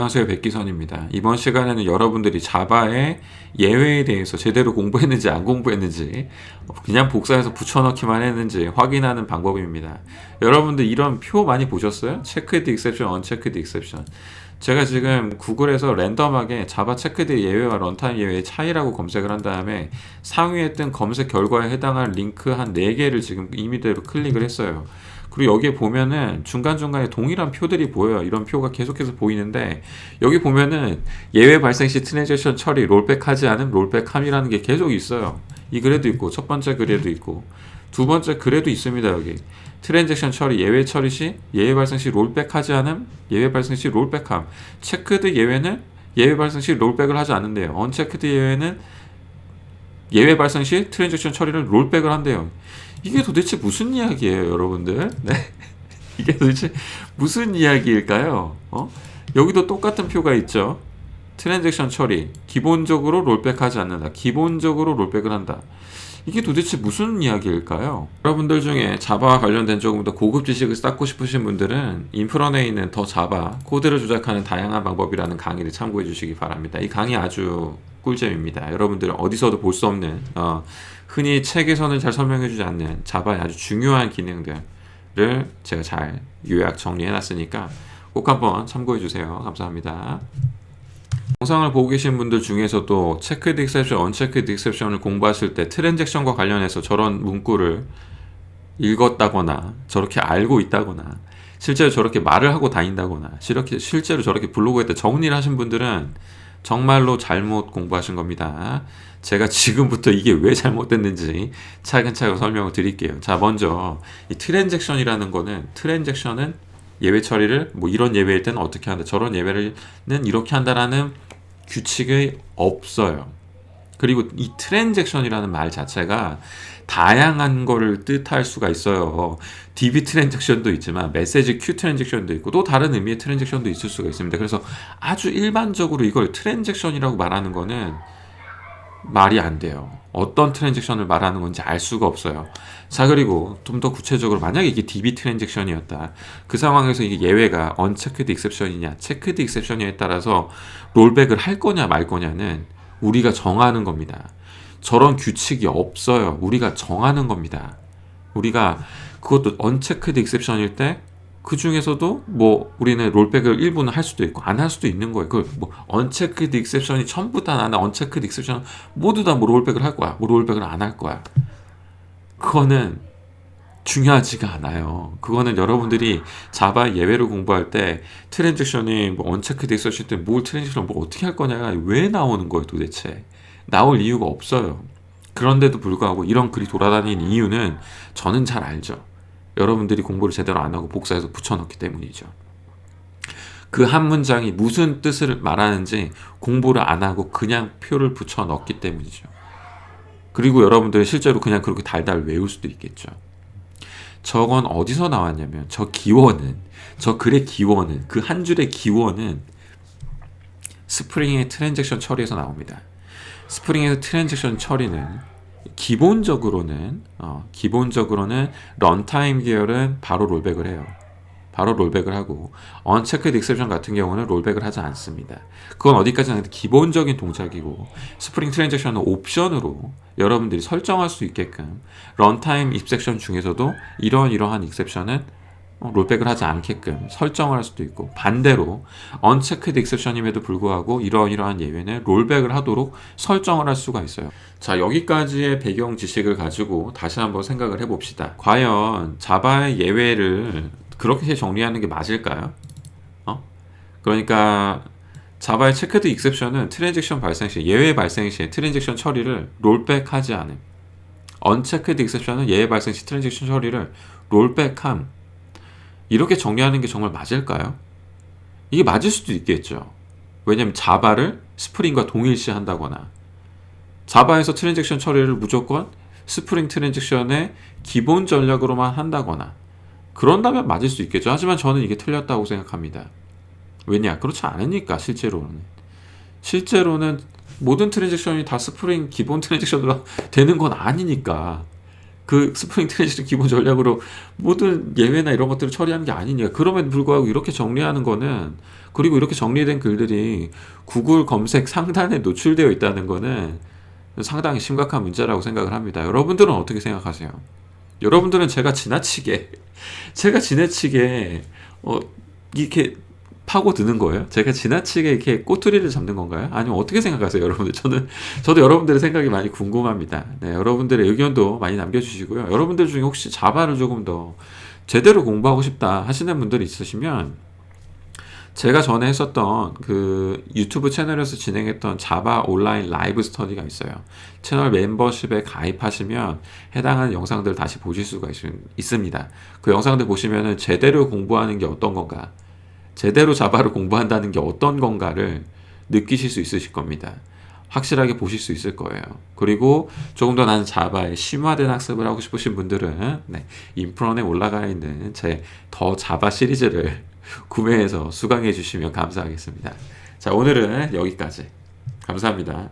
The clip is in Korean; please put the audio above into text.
안녕하세요, 백기선입니다. 이번 시간에는 여러분들이 자바의 예외에 대해서 제대로 공부했는지 안 공부했는지, 그냥 복사해서 붙여넣기만 했는지 확인하는 방법입니다. 여러분들 이런 표 많이 보셨어요? 체크드 익셉션, 언체크드 익셉션. 제가 지금 구글에서 랜덤하게 자바 체크드 예외와 런타임 예외의 차이라고 검색을 한 다음에 상위에 뜬 검색 결과에 해당할 링크 한 4개를 지금 임의대로 클릭을 했어요. 그리고 여기에 보면은 중간중간에 동일한 표들이 보여요. 이런 표가 계속해서 보이는데, 여기 보면은 예외 발생 시 트랜잭션 처리 롤백하지 않음 롤백함이라는 게 계속 있어요. 이 글에도 있고 첫 번째 글에도 있고 두 번째 글에도 있습니다. 여기 트랜잭션 처리 예외 처리 시 예외 발생 시 롤백하지 않음 예외 발생 시 롤백함. 체크드 예외는 예외 발생 시 롤백을 하지 않는데요. 언체크드 예외는 예외 발생 시 트랜잭션 처리를 롤백을 한대요. 이게 도대체 무슨 이야기예요, 여러분들? 네? 이게 도대체 무슨 이야기일까요? 여기도 똑같은 표가 있죠. 트랜잭션 처리, 기본적으로 롤백하지 않는다. 기본적으로 롤백을 한다. 이게 도대체 무슨 이야기일까요? 여러분들 중에 자바와 관련된 조금 더 고급 지식을 쌓고 싶으신 분들은 인프런에 있는 더 자바, 코드를 조작하는 다양한 방법이라는 강의를 참고해 주시기 바랍니다. 이 강의 아주 꿀잼입니다. 여러분들은 어디서도 볼 수 없는, 흔히 책에서는 잘 설명해 주지 않는 자바의 아주 중요한 기능들을 제가 잘 요약 정리해 놨으니까 꼭 한번 참고해 주세요. 감사합니다. 영상을 보고 계신 분들 중에서도 체크드 익셉션, 언체크드 익셉션을 공부하실 때 트랜잭션과 관련해서 저런 문구를 읽었다거나 저렇게 알고 있다거나 실제로 저렇게 말을 하고 다닌다거나 실제로 저렇게 블로그에 정리를 하신 분들은 정말로 잘못 공부하신 겁니다. 제가 지금부터 이게 왜 잘못됐는지 차근차근 설명을 드릴게요. 자, 먼저 이 트랜잭션이라는 거는, 트랜잭션은 예외 처리를 뭐 이런 예외일 때는 어떻게 한다, 저런 예외는 이렇게 한다라는 규칙이 없어요. 그리고 이 트랜잭션이라는 말 자체가 다양한 거를 뜻할 수가 있어요. DB 트랜잭션도 있지만 메시지 큐 트랜잭션도 있고 또 다른 의미의 트랜잭션도 있을 수가 있습니다. 그래서 아주 일반적으로 이걸 트랜잭션이라고 말하는 거는 말이 안 돼요. 어떤 트랜잭션을 말하는 건지 알 수가 없어요. 자, 그리고 좀 더 구체적으로 만약에 이게 DB 트랜잭션이었다. 그 상황에서 이게 예외가 언체크드 익셉션이냐 체크드 익셉션이냐에 따라서 롤백을 할 거냐 말 거냐는 우리가 정하는 겁니다. 저런 규칙이 없어요. 우리가 정하는 겁니다. 우리가 그것도 언체크드 익셉션일 때 그 중에서도 뭐 우리는 롤백을 일부는 할 수도 있고 안 할 수도 있는 거예요. 그 뭐 언체크드 익셉션이 전부 다 나는 언체크드 익셉션 모두 다 뭐 롤백을 할 거야. 뭐 롤백을 안 할 거야. 그거는 중요하지가 않아요. 그거는 여러분들이 자바 예외를 공부할 때 트랜잭션이 뭐 언체크드 익셉션 때 뭘 트랜잭션 뭐 어떻게 할 거냐가 왜 나오는 거예요, 도대체. 나올 이유가 없어요. 그런데도 불구하고 이런 글이 돌아다니는 이유는 저는 잘 알죠. 여러분들이 공부를 제대로 안 하고 복사해서 붙여넣기 때문이죠. 그 한 문장이 무슨 뜻을 말하는지 공부를 안 하고 그냥 표를 붙여넣기 때문이죠. 그리고 여러분들이 실제로 그냥 그렇게 달달 외울 수도 있겠죠. 저건 어디서 나왔냐면 저 글의 기원은, 그 한 줄의 기원은 스프링의 트랜잭션 처리에서 나옵니다. 스프링에서 트랜잭션 처리는 기본적으로는 런타임 계열은 바로 롤백을 해요. 바로 롤백을 하고 언체크드 익셉션 같은 경우는 롤백을 하지 않습니다. 그건 어디까지나 기본적인 동작이고, 스프링 트랜잭션은 옵션으로 여러분들이 설정할 수 있게끔 런타임 익셉션 중에서도 이러한 익셉션은 롤백을 하지 않게끔 설정을 할 수도 있고, 반대로 언체크드 익셉션임에도 불구하고 이러한 예외는 롤백을 하도록 설정을 할 수가 있어요. 자, 여기까지의 배경 지식을 가지고 다시 한번 생각을 해봅시다. 과연 자바의 예외를 그렇게 정리하는 게 맞을까요? 그러니까 자바의 체크드 익셉션은 트랜잭션 발생 시, 예외 발생 시 트랜잭션 처리를 롤백하지 않음. 언체크드 익셉션은 예외 발생 시 트랜잭션 처리를 롤백함. 이렇게 정리하는 게 정말 맞을까요? 이게 맞을 수도 있겠죠. 왜냐하면 자바를 스프링과 동일시 한다거나, 자바에서 트랜잭션 처리를 무조건 스프링 트랜잭션의 기본 전략으로만 한다거나, 그런다면 맞을 수 있겠죠. 하지만 저는 이게 틀렸다고 생각합니다. 왜냐? 그렇지 않으니까. 실제로는 모든 트랜잭션이 다 스프링 기본 트랜잭션으로 되는 건 아니니까. 그 스프링 트랜지션 기본 전략으로 모든 예외나 이런 것들을 처리하는 게 아니냐. 그럼에도 불구하고 이렇게 정리하는 거는, 그리고 이렇게 정리된 글들이 구글 검색 상단에 노출되어 있다는 거는 상당히 심각한 문제라고 생각을 합니다. 여러분들은 어떻게 생각하세요? 여러분들은 제가 지나치게 이렇게 파고드는 거예요? 제가 지나치게 이렇게 꼬투리를 잡는 건가요? 아니면 어떻게 생각하세요, 여러분들? 저도 여러분들의 생각이 많이 궁금합니다. 네, 여러분들의 의견도 많이 남겨주시고요. 여러분들 중에 혹시 자바를 조금 더 제대로 공부하고 싶다 하시는 분들이 있으시면, 제가 전에 했었던 그 유튜브 채널에서 진행했던 자바 온라인 라이브 스터디가 있어요. 채널 멤버십에 가입하시면 해당하는 영상들 다시 보실 수가 있습니다. 그 영상들 보시면은 제대로 공부하는 게 어떤 건가, 제대로 자바를 공부한다는 게 어떤 건가를 느끼실 수 있으실 겁니다. 확실하게 보실 수 있을 거예요. 그리고 조금 더 나는 자바의 심화된 학습을 하고 싶으신 분들은 인프런에 올라가 있는 제 더 자바 시리즈를 구매해서 수강해 주시면 감사하겠습니다. 자, 오늘은 여기까지. 감사합니다.